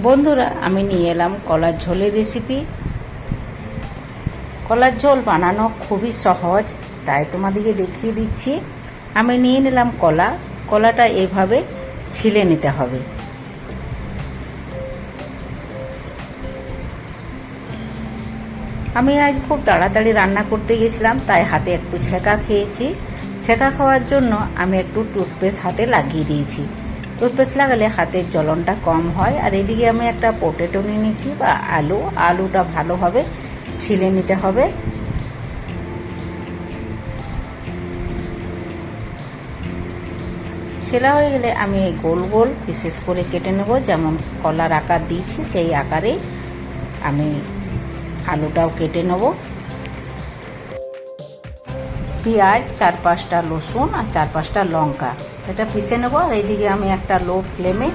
বন্ধুরা, আমি নিয়ে এলাম কলার ঝোলের রেসিপি। কলার ঝোল বানানো খুবই সহজ, তাই তোমাদেরকে দেখিয়ে দিচ্ছি। আমি নিয়ে নিলাম কলাটা এভাবে ছিলে নিতে হবে। আমি আজ খুব তাড়াতাড়ি রান্না করতে গেছিলাম, তাই হাতে একটু ছেঁকা খেয়েছি। ছেঁকা খাওয়ার জন্য আমি একটু টুথপেস্ট হাতে লাগিয়ে দিয়েছি। টুথপেস্ট লাগালে হাতের জ্বলনটা কম হয়। আর এদিকে আমি একটা পটেটো নিয়ে নিয়েছি বা আলুটা ভালোভাবে ছিলে নিতে হবে। ছেলা হয়ে গেলে আমি গোল গোল বিশেষ করে কেটে নেব, যেমন কলার আকার দিয়েছি সেই আকারে আমি আলুটাও কেটে নেব। পেঁয়াজ, 4-5টা রসুন আর 4-5টা লঙ্কা এটা পিষে নেব। আর এইদিকে আমি একটা লো ফ্লেমে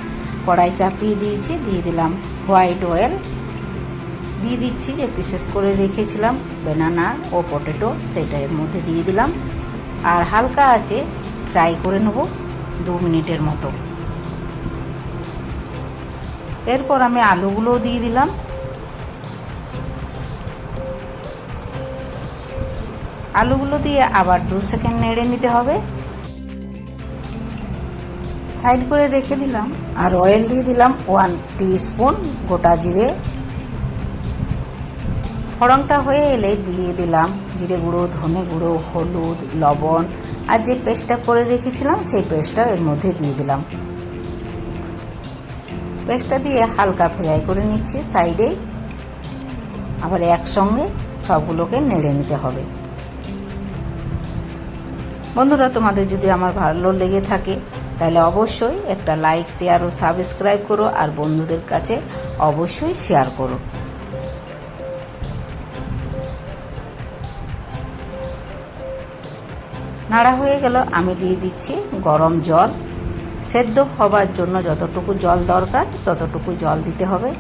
কড়াই চাপিয়ে দিয়েছি। দিয়ে দিলাম হোয়াইট অয়েল, দিয়ে দিচ্ছি যে পিসেস করে রেখেছিলাম বানানা ও পটেটো, সেটা এর মধ্যে দিয়ে দিলাম। আর হালকা আছে ফ্রাই করে নেব 2 মিনিটের মতো। এরপর আমি আলুগুলোও দিয়ে দিলাম। আলুগুলো দিয়ে আবার 2 সেকেন্ড নেড়ে নিতে হবে। সাইড করে রেখে দিলাম। আর অয়েল দিয়ে দিলাম 1 টিস্পুন গোটা জিরে। ফোড়নটা হয়ে এলে দিয়ে দিলাম জিরে গুঁড়ো, ধনে গুঁড়ো, হলুদ, লবণ আর যে পেস্টটা করে রেখেছিলাম সেই পেস্টটা এর মধ্যে দিয়ে দিলাম। পেস্টটা দিয়ে হালকা ফ্রাই করে নিচ্ছি সাইডে। আবার একসঙ্গে সবগুলোকে নেড়ে নিতে হবে। বন্ধুরা, তোমাদের যদি আমার ভালো লেগে থাকে তাহলে অবশ্যই একটা লাইক, শেয়ার ও সাবস্ক্রাইব করো। আর বন্ধুদের কাছে অবশ্যই শেয়ার করো। নাড়া হয়ে গেল, আমি দিয়ে দিচ্ছি গরম জল। সেদ্ধ হবার জন্য যতটুকু জল দরকার ততটুকু জল দিতে হবে।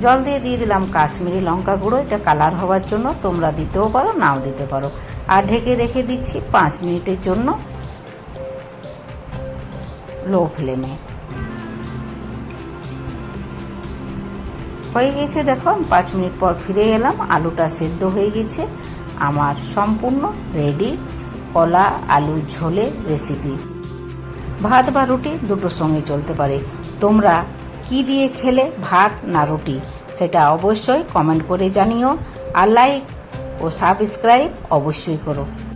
জল দিয়ে দিলাম কাশ্মীরি লঙ্কা গুঁড়ো, এটা কালার হওয়ার জন্য। তোমরা দিতেও পারো, নাও দিতে পারো। আর ঢেকে রেখে দিচ্ছি 5 মিনিটের জন্য লো ফ্লেমে। হয়ে গেছে, দেখো 5 মিনিট পর ফিরে এলাম। আলুটা সেদ্ধ হয়ে গেছে। আমার সম্পূর্ণ রেডি কলা আলু ঝোলের রেসিপি। ভাত বা রুটি দুটোর সঙ্গে চলতে পারে। তোমরা কি দিয়ে খেলে, ভাত না রুটি, সেটা অবশ্যই কমেন্ট করে জানিও। আর লাইক ও সাবস্ক্রাইব অবশ্যই করো।